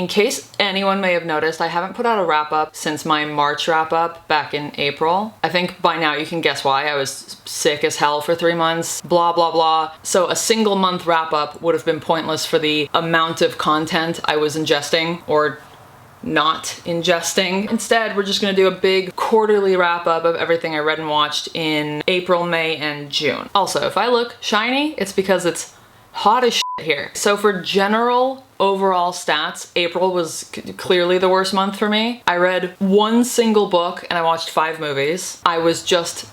In case anyone may have noticed, I haven't put out a wrap-up since my March wrap-up back in April. I think by now you can guess why. I was sick as hell for 3 months, blah, blah, blah. So a single month wrap-up would have been pointless for the amount of content I was ingesting, or not ingesting. Instead, we're just gonna do a big quarterly wrap-up of everything I read and watched in April, May, and June. Also, if I look shiny, it's because it's hot as shit here. So for general overall stats, April was clearly the worst month for me. I read 1 single book and I watched 5 movies. I was just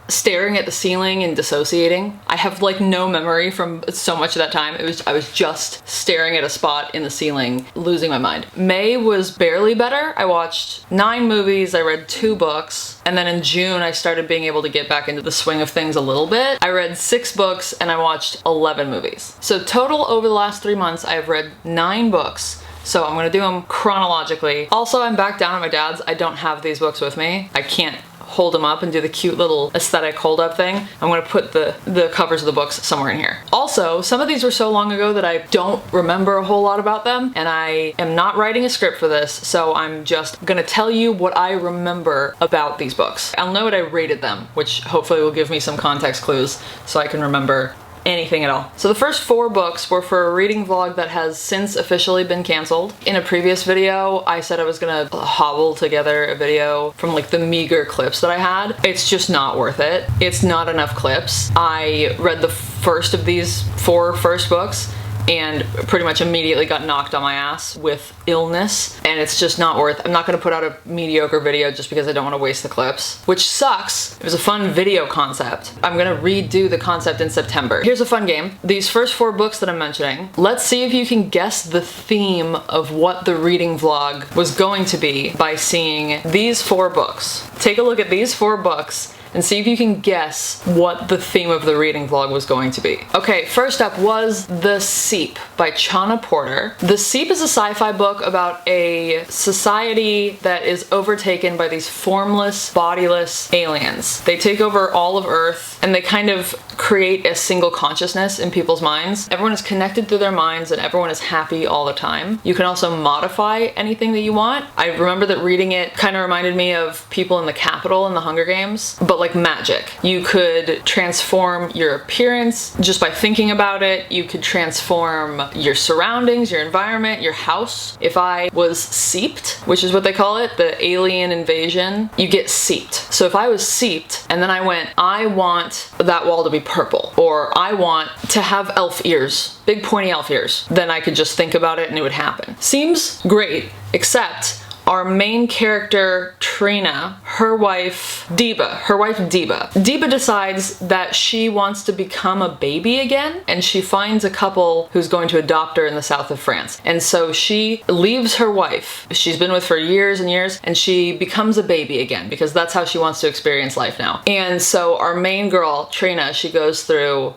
staring at the ceiling and dissociating. I have like no memory from so much of that time. I was just staring at a spot in the ceiling, losing my mind. May was barely better. I watched 9 movies, I read 2 books, and then in June I started being able to get back into the swing of things a little bit. I read 6 books and I watched 11 movies. So total over the last 3 months I've read 9 books. So I'm gonna do them chronologically. Also, I'm back down at my dad's. I don't have these books with me. I can't hold them up and do the cute little aesthetic hold up thing. I'm gonna put the covers of the books somewhere in here. Also, some of these were so long ago that I don't remember a whole lot about them, and I am not writing a script for this, so I'm just gonna tell you what I remember about these books. I'll know what I rated them, which hopefully will give me some context clues so I can remember anything at all. So the first 4 books were for a reading vlog that has since officially been canceled. In a previous video, I said I was gonna hobble together a video from like the meager clips that I had. It's just not worth it. It's not enough clips. I read the first of these 4 first books and pretty much immediately got knocked on my ass with illness, and it's just not worth. I'm not gonna put out a mediocre video just because I don't want to waste the clips, which sucks. It was a fun video concept. I'm gonna redo the concept in September. Here's a fun game. These first 4 books that I'm mentioning, let's see if you can guess the theme of what the reading vlog was going to be by seeing these 4 books. Take a look at these 4 books and see if you can guess what the theme of the reading vlog was going to be. Okay, first up was The Seep by Chana Porter. The Seep is a sci-fi book about a society that is overtaken by these formless, bodiless aliens. They take over all of Earth and they kind of create a single consciousness in people's minds. Everyone is connected through their minds and everyone is happy all the time. You can also modify anything that you want. I remember that reading it kind of reminded me of people in the Capitol in the Hunger Games, but like magic. You could transform your appearance just by thinking about it. You could transform your surroundings, your environment, your house. If I was seeped, which is what they call it, the alien invasion, you get seeped. So if I was seeped and then I went, I want that wall to be purple, or I want to have elf ears, big pointy elf ears, then I could just think about it and it would happen. Seems great, except our main character, Trina, her wife, Deba decides that she wants to become a baby again, and she finds a couple who's going to adopt her in the south of France. And so she leaves her wife, she's been with for years and years, and she becomes a baby again, because that's how she wants to experience life now. And so our main girl, Trina, she goes through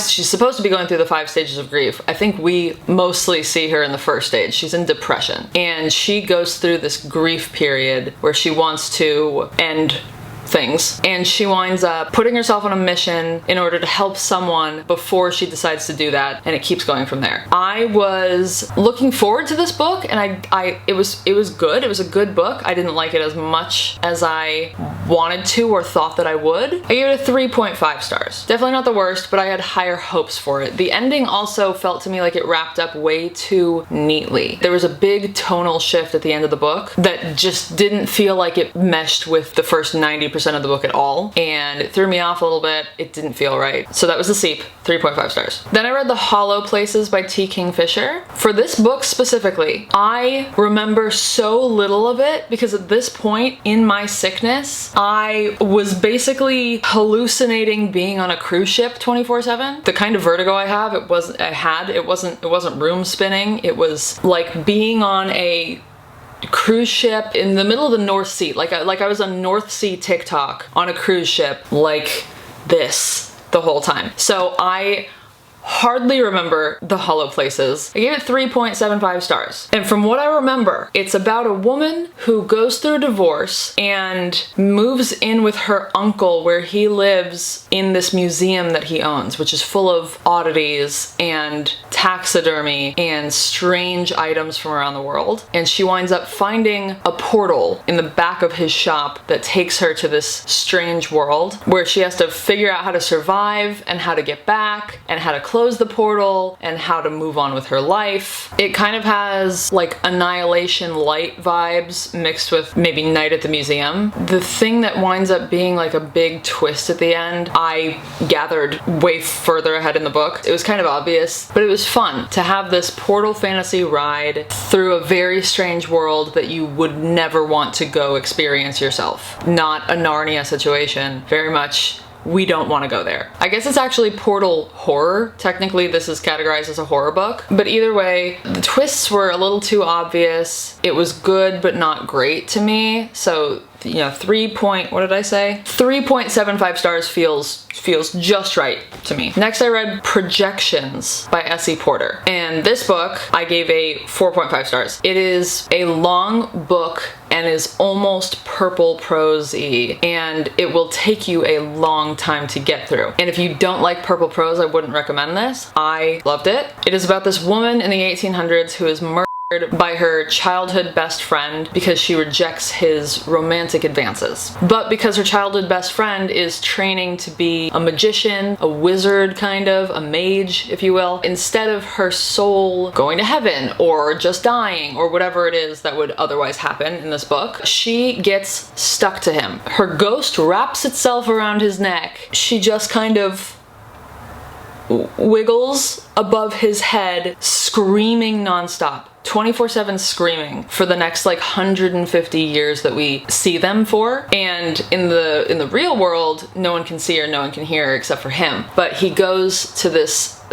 she's supposed to be going through the 5 stages of grief. I think we mostly see her in the first stage. She's in depression. And she goes through this grief period where she wants to end things, and she winds up putting herself on a mission in order to help someone before she decides to do that, and it keeps going from there. I was looking forward to this book, and it was good. It was a good book. I didn't like it as much as I wanted to or thought that I would. I gave it a 3.5 stars. Definitely not the worst, but I had higher hopes for it. The ending also felt to me like it wrapped up way too neatly. There was a big tonal shift at the end of the book that just didn't feel like it meshed with the first 90% of the book at all, and it threw me off a little bit. It didn't feel right. So that was The Seep, 3.5 stars. Then I read The Hollow Places by T. Kingfisher. For this book specifically, I remember so little of it because at this point in my sickness, I was basically hallucinating being on a cruise ship 24/7. The kind of vertigo I have, it wasn't room spinning. It was like being on a cruise ship in the middle of the North Sea, like I was on North Sea TikTok on a cruise ship like this the whole time. So I hardly remember the hollow places. I gave it 3.75 stars. And from what I remember, it's about a woman who goes through a divorce and moves in with her uncle where he lives in this museum that he owns, which is full of oddities and taxidermy and strange items from around the world. And she winds up finding a portal in the back of his shop that takes her to this strange world where she has to figure out how to survive and how to get back and how to close the portal and how to move on with her life. It kind of has like Annihilation Light vibes mixed with maybe Night at the Museum. The thing that winds up being like a big twist at the end, I gathered way further ahead in the book. It was kind of obvious, but it was fun to have this portal fantasy ride through a very strange world that you would never want to go experience yourself. Not a Narnia situation, very much we don't want to go there. I guess it's actually portal horror. Technically, this is categorized as a horror book. But either way, the twists were a little too obvious. It was good, but not great to me. So, you know, 3.75 stars feels just right to me. Next, I read Projections by S.E. Porter. And this book, I gave a 4.5 stars. It is a long book and is almost purple prose-y, and it will take you a long time to get through. And if you don't like purple prose, I wouldn't recommend this. I loved it. It is about this woman in the 1800s who is murdered by her childhood best friend because she rejects his romantic advances. But because her childhood best friend is training to be a magician, a wizard kind of, a mage, if you will, instead of her soul going to heaven or just dying or whatever it is that would otherwise happen in this book, she gets stuck to him. Her ghost wraps itself around his neck. She just kind of wiggles above his head, screaming nonstop. 24/7 screaming for the next like 150 years that we see them for. And in the real world, no one can see her, no one can hear her except for him. But he goes to this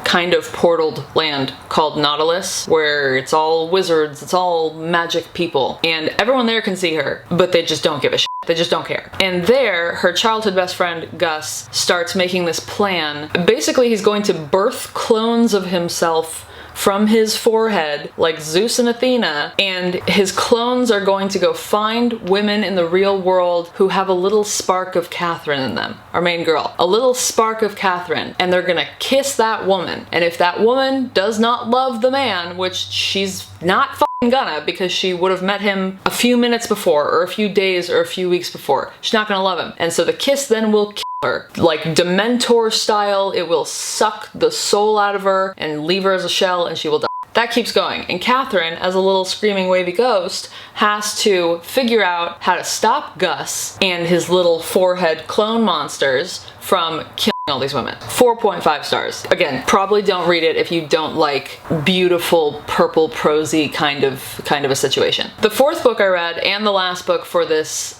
kind of portaled land called Nautilus, where it's all wizards, it's all magic people, and everyone there can see her, but they just don't give a shit. They just don't care. And there, her childhood best friend, Gus, starts making this plan. Basically, he's going to birth clones of himself from his forehead, like Zeus and Athena, and his clones are going to go find women in the real world who have a little spark of Catherine in them, our main girl. A little spark of Catherine, and they're gonna kiss that woman. And if that woman does not love the man, which she's not gonna, because she would have met him a few minutes before, or a few days, or a few weeks before, she's not gonna love him. And so the kiss then will kill her. Like Dementor style, it will suck the soul out of her and leave her as a shell, and she will die. That keeps going. And Catherine, as a little screaming wavy ghost, has to figure out how to stop Gus and his little forehead clone monsters from killing all these women. 4.5 stars. Again, probably don't read it if you don't like beautiful purple prosy kind of a situation. The fourth book I read, and the last book for this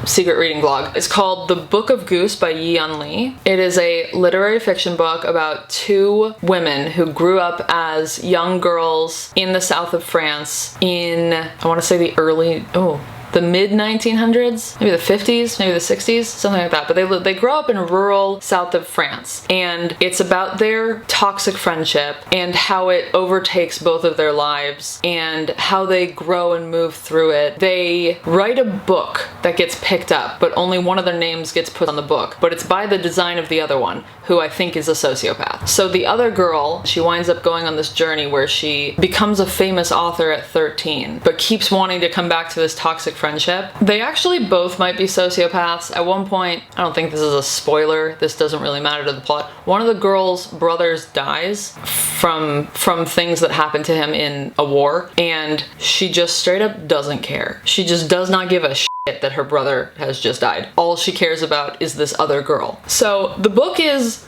secret reading vlog, is called The Book of Goose by Yi-Yun Lee. It is a literary fiction book about two women who grew up as young girls in the south of France in, I want to say the mid 1900s, maybe the 50s, maybe the 60s, something like that. But they grow up in rural south of France, and it's about their toxic friendship and how it overtakes both of their lives and how they grow and move through it. They write a book that gets picked up, but only one of their names gets put on the book, but it's by the design of the other one, who I think is a sociopath. So the other girl, she winds up going on this journey where she becomes a famous author at 13, but keeps wanting to come back to this toxic friendship. They actually both might be sociopaths. At one point, I don't think this is a spoiler, this doesn't really matter to the plot, one of the girl's brothers dies from things that happened to him in a war, and she just straight up doesn't care. She just does not give a shit that her brother has just died. All she cares about is this other girl. So the book is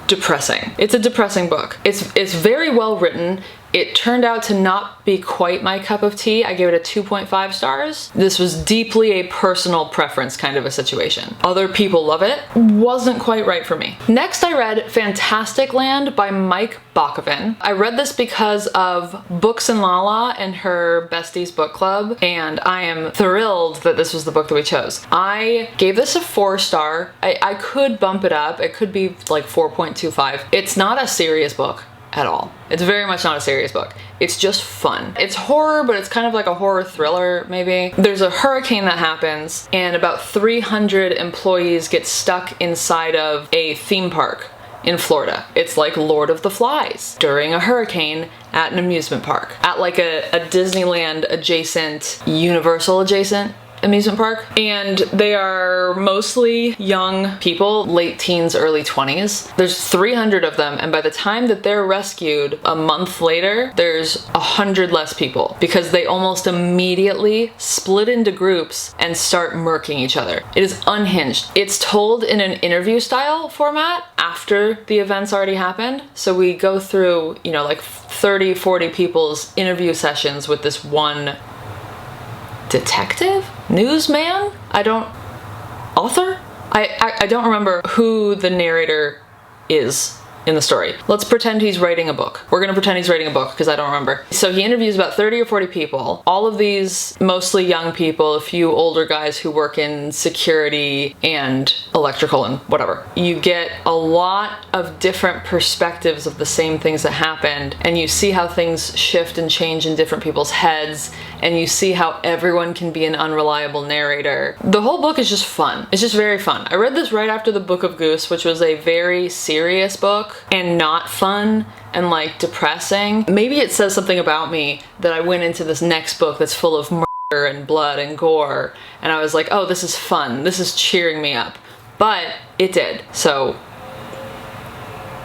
depressing. It's a depressing book. It's very well written. It turned out to not be quite my cup of tea. I gave it a 2.5 stars. This was deeply a personal preference kind of a situation. Other people love it. Wasn't quite right for me. Next, I read Fantastic Land by Mike Bakoven. I read this because of Books and Lala and her besties book club, and I am thrilled that this was the book that we chose. I gave this a 4-star. I could bump it up. It could be like 4.25. It's not a serious book at all. It's very much not a serious book. It's just fun. It's horror, but it's kind of like a horror thriller, maybe. There's a hurricane that happens, and about 300 employees get stuck inside of a theme park in Florida. It's like Lord of the Flies during a hurricane at an amusement park. At like a Disneyland adjacent, Universal adjacent amusement park, and they are mostly young people, late teens, early 20s. There's 300 of them, and by the time that they're rescued a month later, there's 100 less people because they almost immediately split into groups and start murking each other. It is unhinged. It's told in an interview style format after the events already happened. So we go through, you know, like 30, 40 people's interview sessions with this one detective? Newsman? Author? I don't remember who the narrator is in the story. Let's pretend he's writing a book. We're gonna pretend he's writing a book because I don't remember. So he interviews about 30 or 40 people. All of these mostly young people, a few older guys who work in security and electrical and whatever. You get a lot of different perspectives of the same things that happened, and you see how things shift and change in different people's heads, and you see how everyone can be an unreliable narrator. The whole book is just fun. It's just very fun. I read this right after the Book of Goose, which was a very serious book and not fun and like depressing. Maybe it says something about me that I went into this next book that's full of murder and blood and gore, and I was like, oh, this is fun. This is cheering me up. But it did. So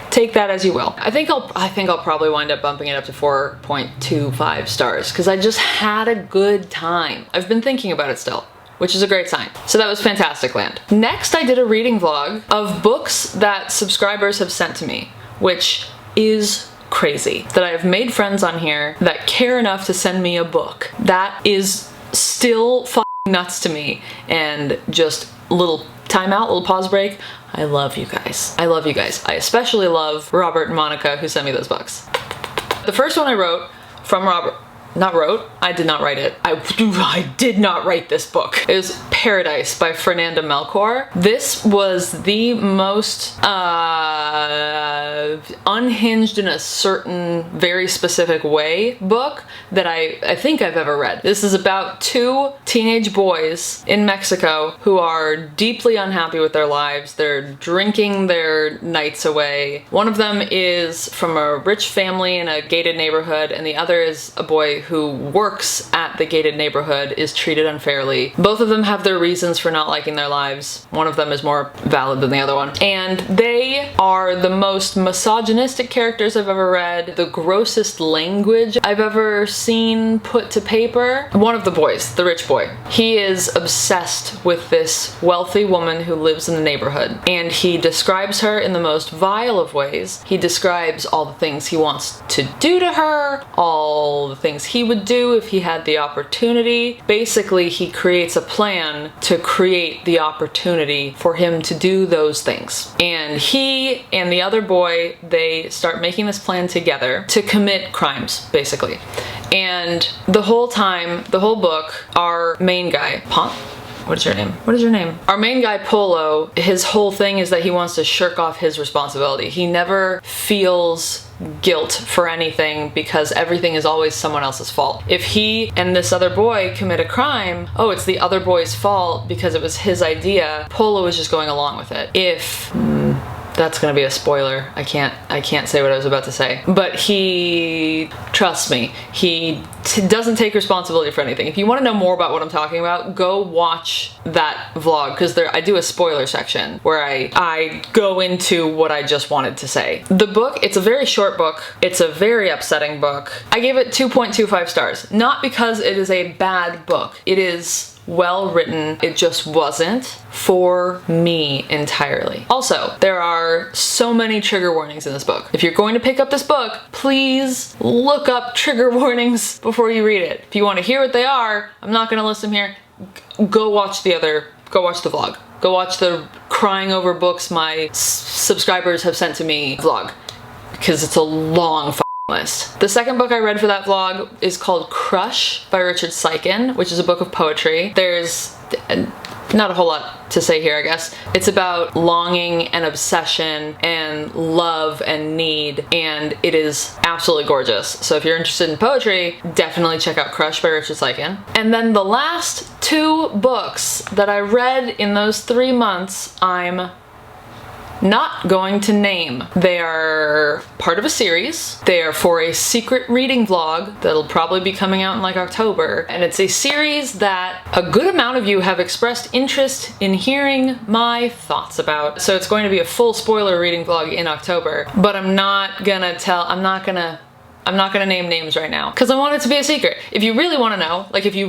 take that as you will. I think I'll probably wind up bumping it up to 4.25 stars because I just had a good time. I've been thinking about it still, which is a great sign. So that was Fantastic Land. Next, I did a reading vlog of books that subscribers have sent to me, which is crazy. That I have made friends on here that care enough to send me a book. That is still fucking nuts to me. And just a little timeout, little pause break. I love you guys. I love you guys. I especially love Robert and Monica who sent me those books. The first one I wrote from Robert, I did not write it. I did not write this book. It was Paradise by Fernanda Melchor. This was the most unhinged in a certain very specific way book that I think I've ever read. This is about 2 teenage boys in Mexico who are deeply unhappy with their lives. They're drinking their nights away. One of them is from a rich family in a gated neighborhood, and the other is a boy who works at the gated neighborhood, is treated unfairly. Both of them have their reasons for not liking their lives. One of them is more valid than the other one. And they are the most misogynistic characters I've ever read, the grossest language I've ever seen put to paper. One of the boys, the rich boy, he is obsessed with this wealthy woman who lives in the neighborhood, and he describes her in the most vile of ways. He describes all the things he wants to do to her, all the things he would do if he had the opportunity. Basically, he creates a plan to create the opportunity for him to do those things. And he and the other boy, they start making this plan together to commit crimes, basically. And the whole time, the whole book, our main guy, what is your name? What is your name? Our main guy, Polo, his whole thing is that he wants to shirk off his responsibility. He never feels guilt for anything because everything is always someone else's fault. If he and this other boy commit a crime, oh, it's the other boy's fault because it was his idea. Polo is just going along with it. That's gonna be a spoiler. I can't say what I was about to say. But trust me, he doesn't take responsibility for anything. If you want to know more about what I'm talking about, go watch that vlog, because I do a spoiler section where I go into what I just wanted to say. The book, it's a very short book. It's a very upsetting book. I gave it 2.25 stars. Not because it is a bad book. It is well written. It just wasn't for me entirely. Also, there are so many trigger warnings in this book. If you're going to pick up this book, please look up trigger warnings before you read it. If you want to hear what they are, I'm not going to list them here. Go watch the vlog. Go watch the crying over books my subscribers have sent to me vlog, because it's a long list. The second book I read for that vlog is called Crush by Richard Seiken, which is a book of poetry. There's not a whole lot to say here, I guess. It's about longing and obsession and love and need, and it is absolutely gorgeous. So if you're interested in poetry, definitely check out Crush by Richard Seiken. And then the last two books that I read in those 3 months, I'm not going to name. They are part of a series. They are for a secret reading vlog that'll probably be coming out in like October. And it's a series that a good amount of you have expressed interest in hearing my thoughts about. So it's going to be a full spoiler reading vlog in October, but I'm not gonna name names right now because I want it to be a secret. If you really want to know, like if you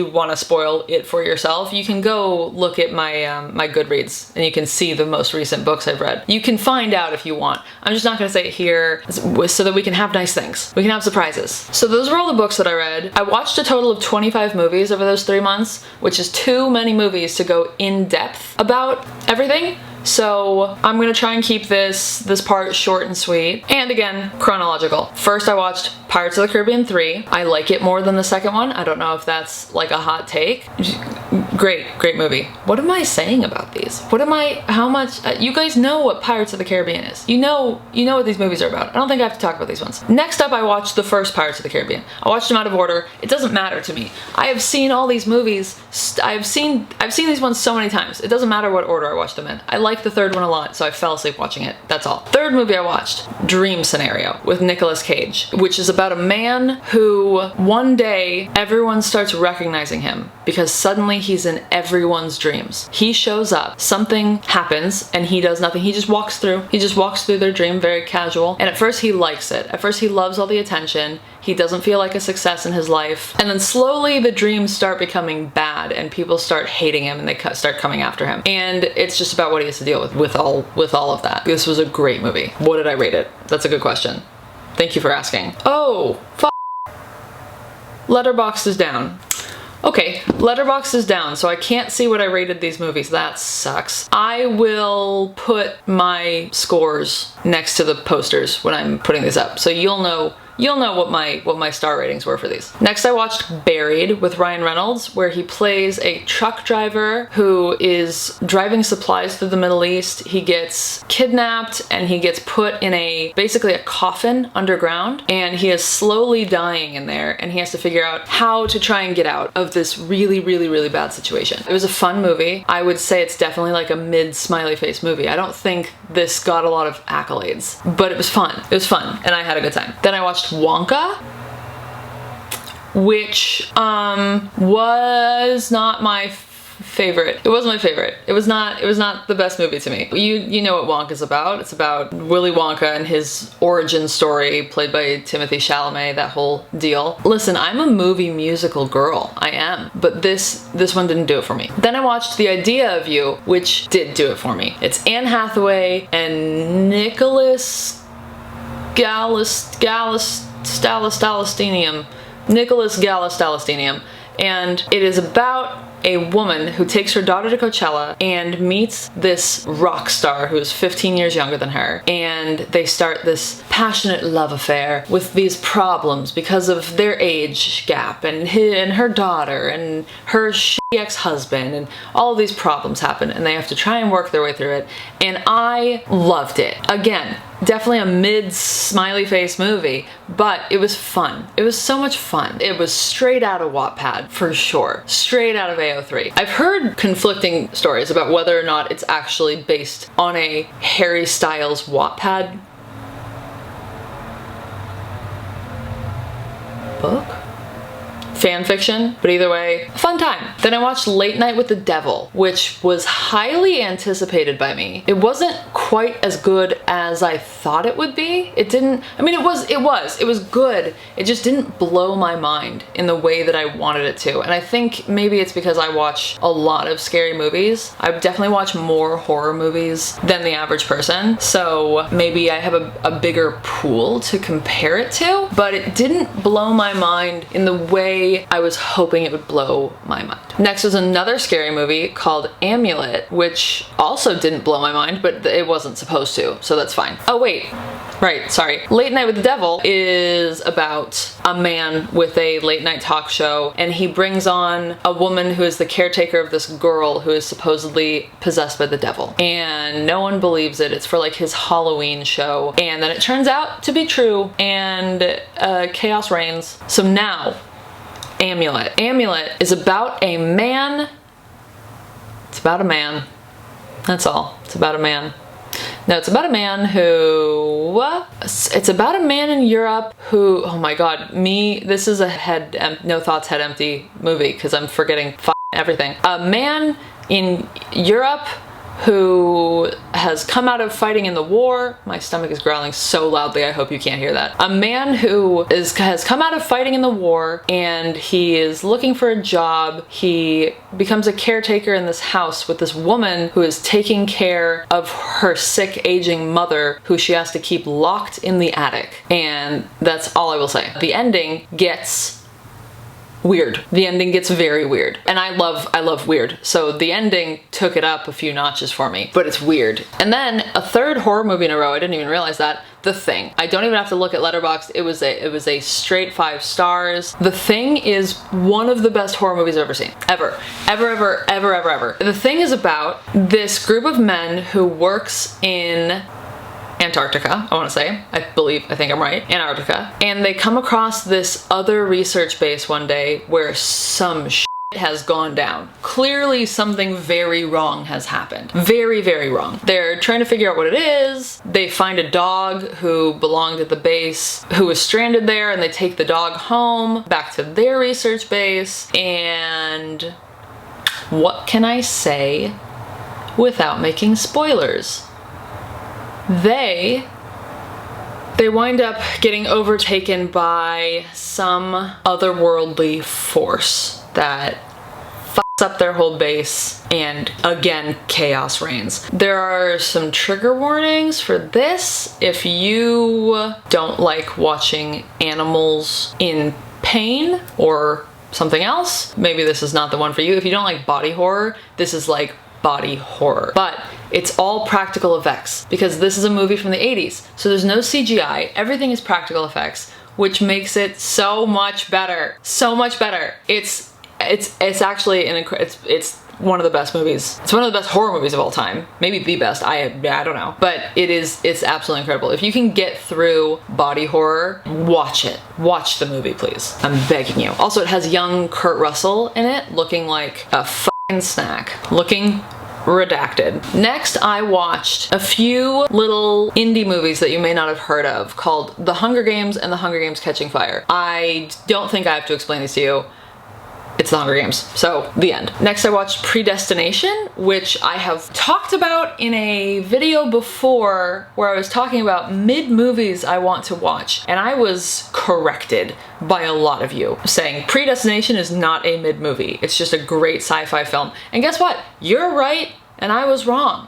want to spoil it for yourself, you can go look at my my Goodreads and you can see the most recent books I've read. You can find out if you want. I'm just not going to say it here so that we can have nice things. We can have surprises. So those were all the books that I read. I watched a total of 25 movies over those 3 months, which is too many movies to go in depth about everything. So I'm gonna try and keep this part short and sweet. And again, chronological. First I watched Pirates of the Caribbean 3. I like it more than the second one. I don't know if that's like a hot take. Great movie. What am I saying about these? How much, you guys know what Pirates of the Caribbean is. You know what these movies are about. I don't think I have to talk about these ones. Next up, I watched the first Pirates of the Caribbean. I watched them out of order. It doesn't matter to me. I have seen all these movies. I've seen these ones so many times. It doesn't matter what order I watch them in. I like the third one a lot, so I fell asleep watching it. That's all. Third movie I watched, Dream Scenario with Nicolas Cage, which is about a man who one day everyone starts recognizing him because suddenly he's in everyone's dreams. He shows up, something happens, and he does nothing. He just walks through. He just walks through their dream, very casual. And at first he likes it. At first he loves all the attention. He doesn't feel like a success in his life. And then slowly the dreams start becoming bad and people start hating him and they start coming after him. And it's just about what he has to deal with all of that. This was a great movie. What did I rate it? That's a good question. Thank you for asking. Oh, Letterboxd is down. Okay, Letterboxd is down, so I can't see what I rated these movies. That sucks. I will put my scores next to the posters when I'm putting these up, so you'll know what my star ratings were for these. Next I watched Buried with Ryan Reynolds, where he plays a truck driver who is driving supplies through the Middle East. He gets kidnapped and he gets put in basically a coffin underground, and he is slowly dying in there, and he has to figure out how to try and get out of this really bad situation. It was a fun movie. I would say it's definitely like a mid-smiley face movie. I don't think this got a lot of accolades, but it was fun. It was fun, and I had a good time. Then I watched Wonka, which was not my favorite. It wasn't my favorite. It was not the best movie to me. You know what Wonka's about. It's about Willy Wonka and his origin story, played by Timothée Chalamet, that whole deal. Listen, I'm a movie musical girl. I am. But this one didn't do it for me. Then I watched The Idea of You, which did do it for me. It's Anne Hathaway and Nicholas Galistinium, and it is about a woman who takes her daughter to Coachella and meets this rock star who is 15 years younger than her, and they start this passionate love affair with these problems because of their age gap and her daughter and her ex-husband, and all of these problems happen and they have to try and work their way through it, and I loved it. Again, definitely a mid-smiley face movie, but it was fun. It was so much fun. It was straight out of Wattpad, for sure. Straight out of AO3. I've heard conflicting stories about whether or not it's actually based on a Harry Styles Wattpad book? Fan fiction, but either way, fun time. Then I watched Late Night with the Devil, which was highly anticipated by me. It wasn't quite as good as I thought it would be. It didn't, I mean, it was good. It just didn't blow my mind in the way that I wanted it to. And I think maybe it's because I watch a lot of scary movies. I definitely watch more horror movies than the average person. So maybe I have a bigger pool to compare it to, but it didn't blow my mind in the way I was hoping it would blow my mind. Next was another scary movie called Amulet, which also didn't blow my mind, but it wasn't supposed to, so that's fine. Oh wait, right, sorry. Late Night with the Devil is about a man with a late night talk show, and he brings on a woman who is the caretaker of this girl who is supposedly possessed by the devil. And no one believes it. It's for like his Halloween show. And then it turns out to be true, and chaos reigns. So now, Amulet. Amulet is about a man. It's about a man. That's all. It's about a man. No, it's about a man who, it's about a man in Europe who, oh my god, this is a no thoughts, head empty movie because I'm forgetting everything. A man in Europe who has come out of fighting in the war. My stomach is growling so loudly, I hope you can't hear that. A man who has come out of fighting in the war, and he is looking for a job. He becomes a caretaker in this house with this woman who is taking care of her sick, aging mother, who she has to keep locked in the attic. And that's all I will say. The ending gets weird. The ending gets very weird. And I love weird. So the ending took it up a few notches for me, but it's weird. And then a third horror movie in a row, I didn't even realize that, The Thing. I don't even have to look at Letterboxd. It was a straight 5 stars. The Thing is one of the best horror movies I've ever seen. Ever. Ever. The Thing is about this group of men who works in Antarctica, I want to say. I think I'm right. Antarctica. And they come across this other research base one day where some shit has gone down. Clearly something very wrong has happened. Very, very wrong. They're trying to figure out what it is. They find a dog who belonged at the base who was stranded there, and they take the dog home back to their research base. And what can I say without making spoilers? They wind up getting overtaken by some otherworldly force that fucks up their whole base, and again, chaos reigns. There are some trigger warnings for this. If you don't like watching animals in pain or something else, maybe this is not the one for you. If you don't like body horror, this is like body horror. But it's all practical effects because this is a movie from the 80s. So there's no CGI. Everything is practical effects, which makes it so much better. So much better. It's actually it's one of the best movies. It's one of the best horror movies of all time. Maybe the best. I don't know. But it's absolutely incredible. If you can get through body horror, watch it. Watch the movie, please. I'm begging you. Also, it has young Kurt Russell in it, looking like a fucking snack. Looking redacted. Next, I watched a few little indie movies that you may not have heard of called The Hunger Games and The Hunger Games Catching Fire. I don't think I have to explain these to you. It's The Hunger Games. So, the end. Next, I watched Predestination, which I have talked about in a video before where I was talking about mid-movies I want to watch, and I was corrected by a lot of you saying Predestination is not a mid-movie. It's just a great sci-fi film. And guess what? You're right, and I was wrong.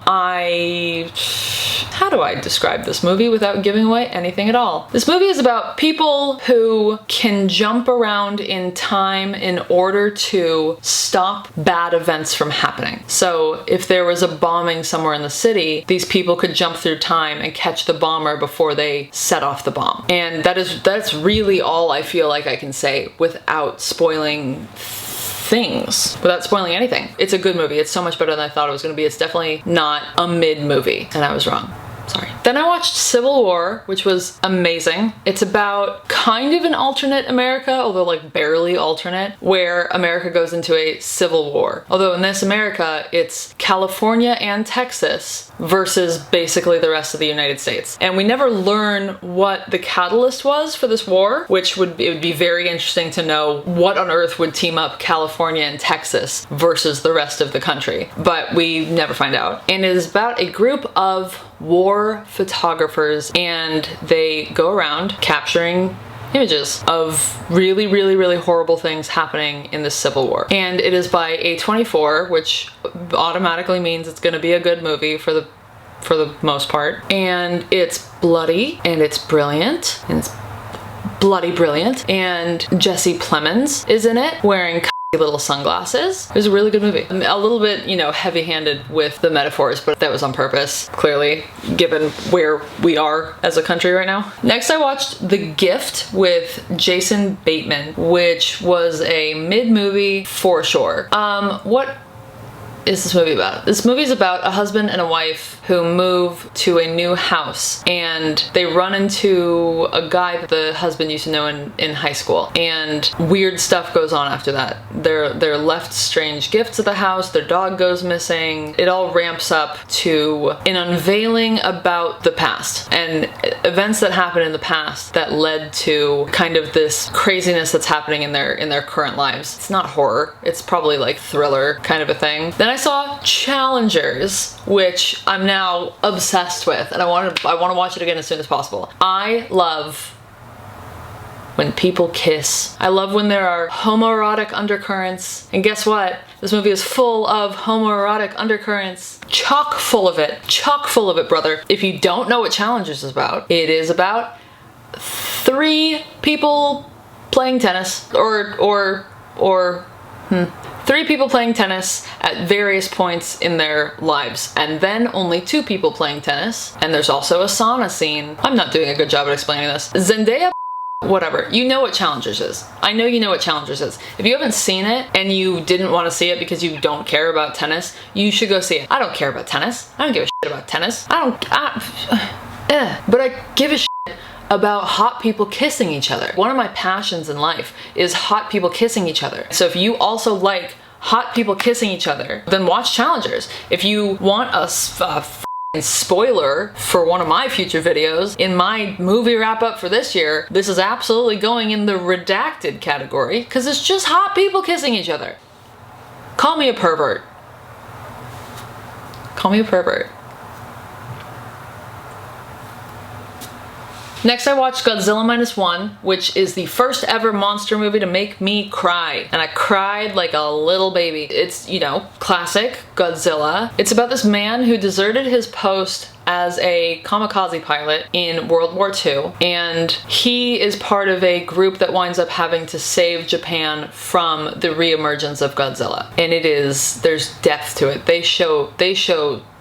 How do I describe this movie without giving away anything at all? This movie is about people who can jump around in time in order to stop bad events from happening. So if there was a bombing somewhere in the city, these people could jump through time and catch the bomber before they set off the bomb. And that's really all I feel like I can say without spoiling things, without spoiling anything. It's a good movie. It's so much better than I thought it was going to be. It's definitely not a mid-movie, and I was wrong. Sorry. Then I watched Civil War, which was amazing. It's about kind of an alternate America, although like barely alternate, where America goes into a civil war. Although in this America, it's California and Texas versus basically the rest of the United States. And we never learn what the catalyst was for this war, which it would be very interesting to know what on earth would team up California and Texas versus the rest of the country. But we never find out. And it is about a group of war photographers, and they go around capturing images of really, really, really horrible things happening in the Civil War. And it is by A24, which automatically means it's gonna be a good movie for the most part. And it's bloody, and it's brilliant, and it's bloody brilliant. And Jesse Plemons is in it, wearing little sunglasses. It was a really good movie. A little bit, you know, heavy-handed with the metaphors, but that was on purpose, clearly, given where we are as a country right now. Next, I watched The Gift with Jason Bateman, which was a mid-movie for sure. What is this movie about? This movie is about a husband and a wife who move to a new house, and they run into a guy that the husband used to know in high school, and weird stuff goes on after that. They're left strange gifts at the house, their dog goes missing. It all ramps up to an unveiling about the past and events that happened in the past that led to kind of this craziness that's happening in their current lives. It's not horror, it's probably like thriller kind of a thing. Then I saw Challengers, which I'm now obsessed with, and I want to watch it again as soon as possible. I love when people kiss. I love when there are homoerotic undercurrents. And guess what? This movie is full of homoerotic undercurrents. Chock full of it. Chock full of it, brother. If you don't know what Challengers is about, it is about 3 people playing tennis, three people playing tennis at various points in their lives, and then only 2 people playing tennis, and there's also a sauna scene. I'm not doing a good job at explaining this. Zendaya, whatever. You know what Challengers is. I know you know what Challengers is. If you haven't seen it and you didn't want to see it because you don't care about tennis, you should go see it. I don't care about tennis. I don't give a shit about tennis. But I give a shit about hot people kissing each other. One of my passions in life is hot people kissing each other. So if you also like hot people kissing each other, then watch Challengers. If you want a spoiler for one of my future videos, in my movie wrap up for this year, this is absolutely going in the redacted category because it's just hot people kissing each other. Call me a pervert. Call me a pervert. Next, I watched Godzilla Minus One, which is the first ever monster movie to make me cry. And I cried like a little baby. It's, you know, classic Godzilla. It's about this man who deserted his post as a kamikaze pilot in World War II, and he is part of a group that winds up having to save Japan from the reemergence of Godzilla. And there's depth to it. They show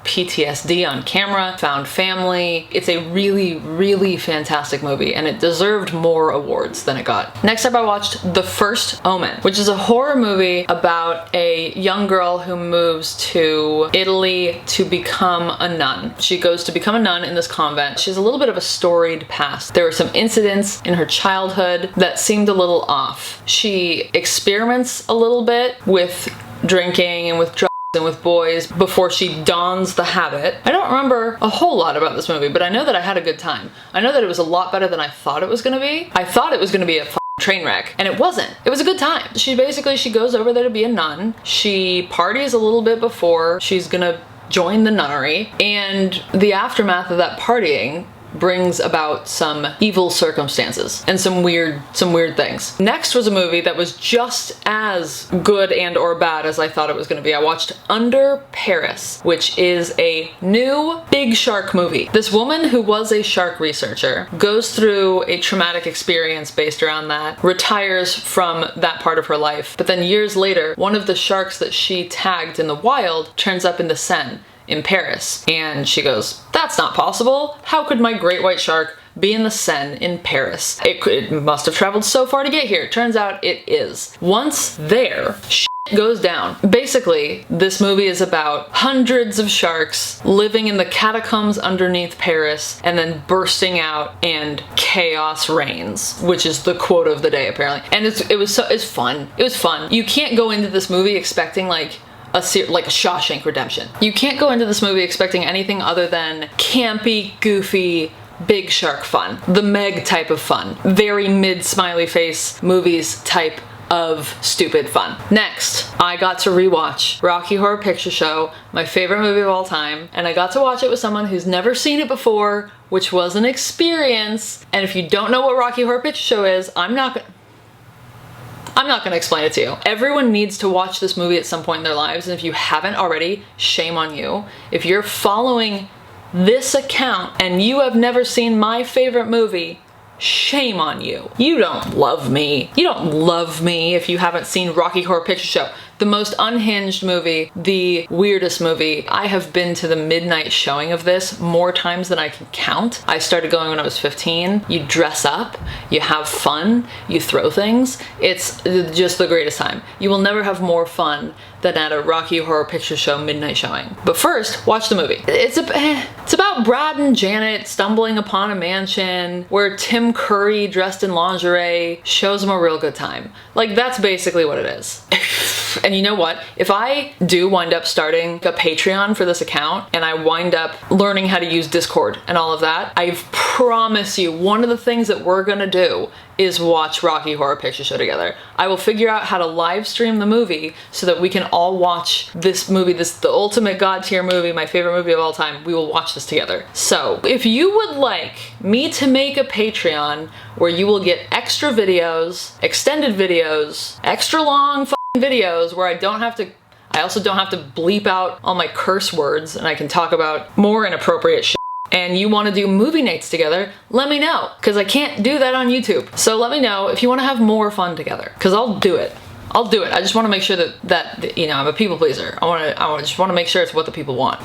PTSD on camera, found family. It's a really, really fantastic movie, and it deserved more awards than it got. Next up, I watched The First Omen, which is a horror movie about a young girl who moves to Italy to become a nun. She goes to become a nun in this convent. She has a little bit of a storied past. There were some incidents in her childhood that seemed a little off. She experiments a little bit with drinking and with drugs and with boys before she dons the habit. I don't remember a whole lot about this movie, but I know that I had a good time. I know that it was a lot better than I thought it was gonna be. I thought it was gonna be a train wreck, and it wasn't. It was a good time. She goes over there to be a nun. She parties a little bit before she's gonna join the nunnery, and the aftermath of that partying brings about some evil circumstances and some weird things. Next was a movie that was just as good and or bad as I thought it was going to be. I watched Under Paris, which is a new big shark movie. This woman who was a shark researcher goes through a traumatic experience based around that, retires from that part of her life, but then years later, one of the sharks that she tagged in the wild turns up in the Seine in Paris. And she goes, that's not possible. How could my great white shark be in the Seine in Paris? It must have traveled so far to get here. Turns out it is. Once there, shit goes down. Basically, this movie is about hundreds of sharks living in the catacombs underneath Paris and then bursting out and chaos reigns, which is the quote of the day apparently. And it's fun. It was fun. You can't go into this movie expecting like a Shawshank Redemption. You can't go into this movie expecting anything other than campy, goofy, big shark fun. The Meg type of fun. Very mid-smiley face movies type of stupid fun. Next, I got to rewatch Rocky Horror Picture Show, my favorite movie of all time, and I got to watch it with someone who's never seen it before, which was an experience. And if you don't know what Rocky Horror Picture Show is, I'm not gonna explain it to you. Everyone needs to watch this movie at some point in their lives, and if you haven't already, shame on you. If you're following this account and you have never seen my favorite movie, shame on you. You don't love me. You don't love me if you haven't seen Rocky Horror Picture Show. The most unhinged movie, the weirdest movie. I have been to the midnight showing of this more times than I can count. I started going when I was 15. You dress up, you have fun, you throw things. It's just the greatest time. You will never have more fun than at a Rocky Horror Picture Show midnight showing. But first, watch the movie. It's about Brad and Janet stumbling upon a mansion where Tim Curry dressed in lingerie shows them a real good time. Like, that's basically what it is. And you know what? If I do wind up starting a Patreon for this account and I wind up learning how to use Discord and all of that, I promise you one of the things that we're gonna do is watch Rocky Horror Picture Show together. I will figure out how to live stream the movie so that we can all watch this movie, the ultimate god tier movie, my favorite movie of all time. We will watch this together. So if you would like me to make a Patreon where you will get extra videos, extended videos, extra long videos where I also don't have to bleep out all my curse words and I can talk about more inappropriate shit, and you want to do movie nights together, let me know, because I can't do that on YouTube. So let me know if you want to have more fun together, because I'll do it. I'll do it. I just want to make sure that you know, I'm a people pleaser. I just want to make sure it's what the people want.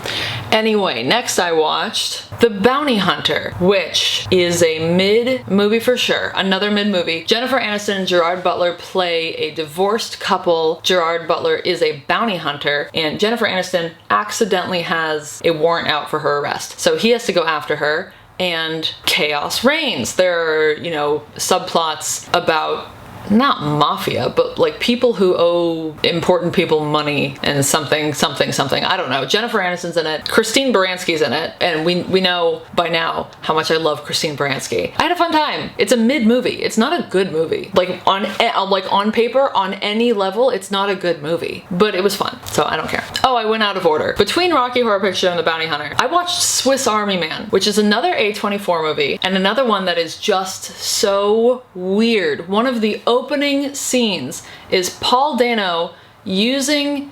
Anyway, next I watched The Bounty Hunter, which is a mid movie for sure. Another mid movie. Jennifer Aniston and Gerard Butler play a divorced couple. Gerard Butler is a bounty hunter, and Jennifer Aniston accidentally has a warrant out for her arrest. So he has to go after her, and chaos reigns. There are, you know, subplots about not mafia, but like people who owe important people money and something. I don't know. Jennifer Aniston's in it. Christine Baranski's in it. And we know by now how much I love Christine Baranski. I had a fun time. It's a mid movie. It's not a good movie. Like on paper, on any level, it's not a good movie. But it was fun, so I don't care. Oh, I went out of order. Between Rocky Horror Picture Show and The Bounty Hunter, I watched Swiss Army Man, which is another A24 movie, and another one that is just so weird. One of the opening scenes is Paul Dano using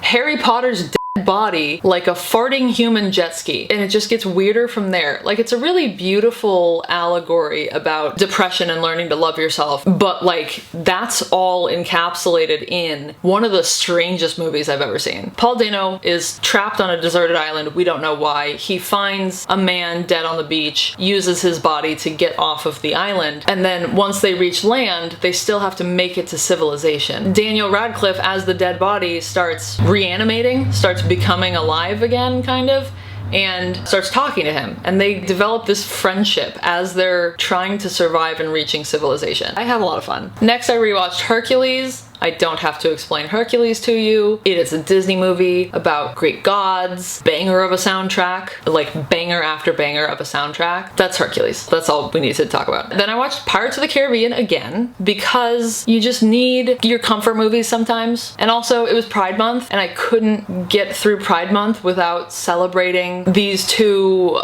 Harry Potter's dead body like a farting human jet ski, and it just gets weirder from there. Like, it's a really beautiful allegory about depression and learning to love yourself, but like that's all encapsulated in one of the strangest movies I've ever seen. Paul Dano is trapped on a deserted island. We don't know why. He finds a man dead on the beach, uses his body to get off of the island, and then once they reach land, they still have to make it to civilization. Daniel Radcliffe, as the dead body, starts reanimating, starts becoming alive again, kind of, and starts talking to him, and they develop this friendship as they're trying to survive and reaching civilization. I had a lot of fun. Next, I rewatched Hercules. I don't have to explain Hercules to you. It is a Disney movie about Greek gods, banger of a soundtrack, like banger after banger of a soundtrack. That's Hercules. That's all we need to talk about. Then I watched Pirates of the Caribbean again, because you just need your comfort movies sometimes. And also, it was Pride Month, and I couldn't get through Pride Month without celebrating these two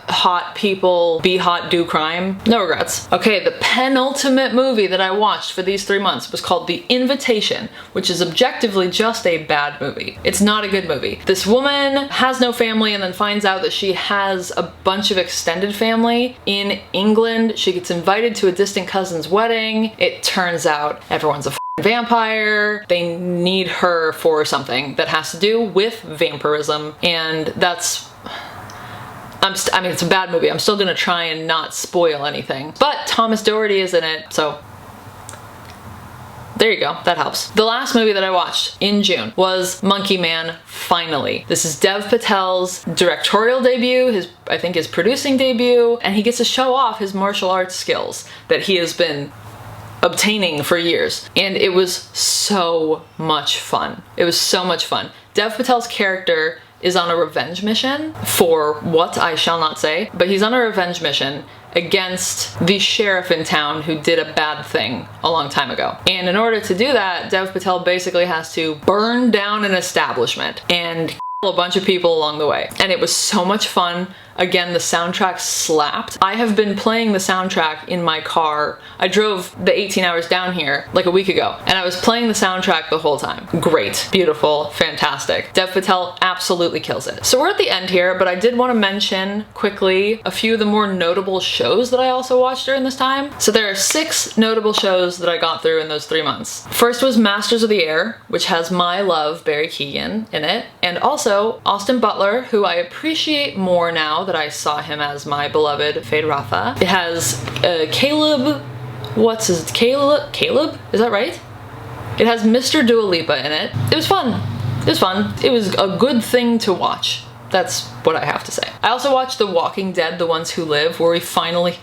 hot people, be hot, do crime. No regrets. Okay, the penultimate movie that I watched for these 3 months was called The Invitation, which is objectively just a bad movie. It's not a good movie. This woman has no family and then finds out that she has a bunch of extended family in England. She gets invited to a distant cousin's wedding. It turns out everyone's a vampire. They need her for something that has to do with vampirism, and that's I mean, it's a bad movie. I'm still gonna try and not spoil anything. But Thomas Doherty is in it, so there you go, that helps. The last movie that I watched in June was Monkey Man, finally. This is Dev Patel's directorial debut, I think his producing debut, and he gets to show off his martial arts skills that he has been obtaining for years. And it was so much fun. It was so much fun. Dev Patel's character is on a revenge mission for what I shall not say, but he's on a revenge mission, against the sheriff in town who did a bad thing a long time ago. And in order to do that, Dev Patel basically has to burn down an establishment and kill a bunch of people along the way. And it was so much fun. Again, the soundtrack slapped. I have been playing the soundtrack in my car. I drove the 18 hours down here like a week ago, and I was playing the soundtrack the whole time. Great, beautiful, fantastic. Dev Patel absolutely kills it. So we're at the end here, but I did want to mention quickly a few of the more notable shows that I also watched during this time. So there are 6 notable shows that I got through in those 3 months. First was Masters of the Air, which has my love, Barry Keoghan, in it, and also Austin Butler, who I appreciate more now that I saw him as my beloved Fade Rafa. It has Caleb, Caleb? Is that right? It has Mr. Dua Lipa in it. It was fun. It was fun. It was a good thing to watch. That's what I have to say. I also watched The Walking Dead, The Ones Who Live, where we finally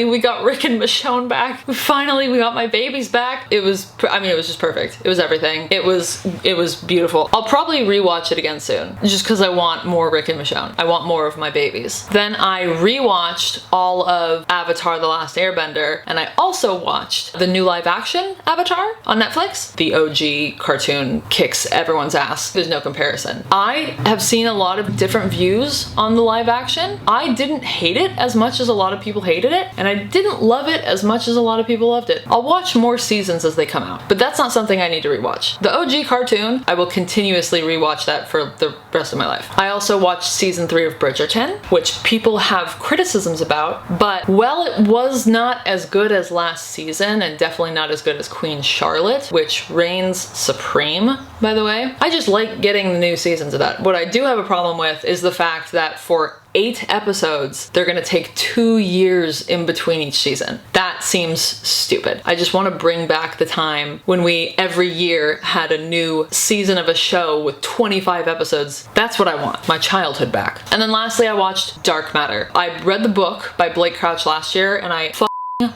we got Rick and Michonne back. We got my babies back. It was, I mean, it was just perfect. It was everything. It was beautiful. I'll probably rewatch it again soon, just because I want more Rick and Michonne. I want more of my babies. Then I rewatched all of Avatar: The Last Airbender, and I also watched the new live action Avatar on Netflix. The OG cartoon kicks everyone's ass. There's no comparison. I have seen a lot of different views on the live action. I didn't hate it as much as a lot of people hated it, and I didn't love it as much as a lot of people loved it. I'll watch more seasons as they come out, but that's not something I need to rewatch. The OG cartoon, I will continuously rewatch that for the rest of my life. I also watched season 3 of Bridgerton, which people have criticisms about, but while it was not as good as last season, and definitely not as good as Queen Charlotte, which reigns supreme, by the way, I just like getting the new seasons of that. What I do have a problem with is the fact that for 8 episodes, they're gonna take 2 years in between each season. That seems stupid. I just wanna bring back the time when we every year had a new season of a show with 25 episodes. That's what I want, my childhood back. And then lastly, I watched Dark Matter. I read the book by Blake Crouch last year, and I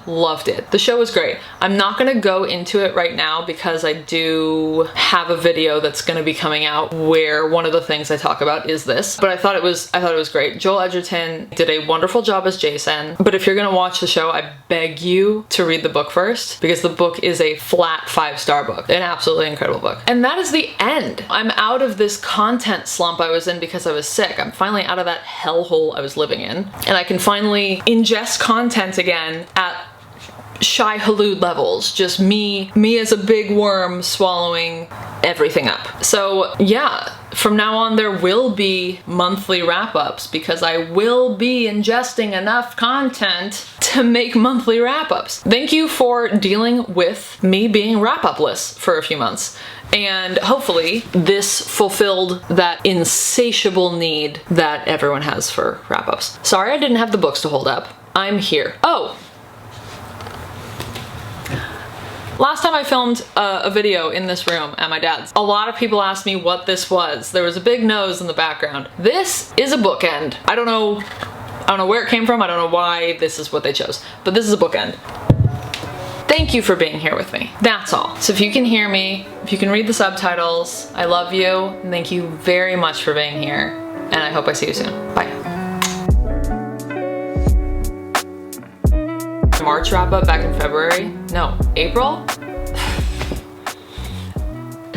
loved it. The show was great. I'm not gonna go into it right now because I do have a video that's gonna be coming out where one of the things I talk about is this, but I thought it was great. Joel Edgerton did a wonderful job as Jason, but if you're gonna watch the show, I beg you to read the book first, because the book is a flat 5-star book. An absolutely incredible book. And that is the end. I'm out of this content slump I was in because I was sick. I'm finally out of that hellhole I was living in, and I can finally ingest content again at Shai Hulud levels. Just me as a big worm swallowing everything up. So yeah, from now on there will be monthly wrap-ups, because I will be ingesting enough content to make monthly wrap-ups. Thank you for dealing with me being wrap-up-less for a few months. And hopefully this fulfilled that insatiable need that everyone has for wrap-ups. Sorry I didn't have the books to hold up. I'm here. Oh! Last time I filmed a video in this room at my dad's, a lot of people asked me what this was. There was a big nose in the background. This is a bookend. I don't know where it came from. I don't know why this is what they chose, but this is a bookend. Thank you for being here with me. That's all. So if you can hear me, if you can read the subtitles, I love you. And thank you very much for being here. And I hope I see you soon. Bye. March wrap up back in February. No, April?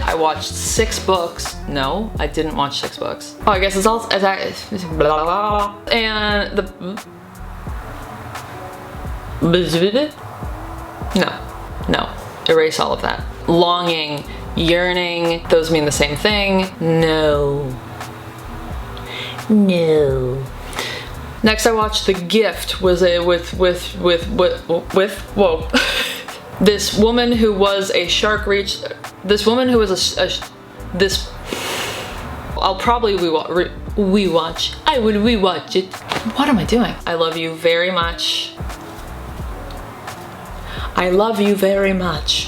I watched 6 books. No, I didn't watch 6 books. Oh, I guess it's all, blah, blah, blah. And no, erase all of that. Longing, yearning, those mean the same thing. No. Next I watched The Gift, was a whoa. This woman who was a shark reach, this woman who was I'll probably rewatch. I would rewatch it. What am I doing? I love you very much. I love you very much.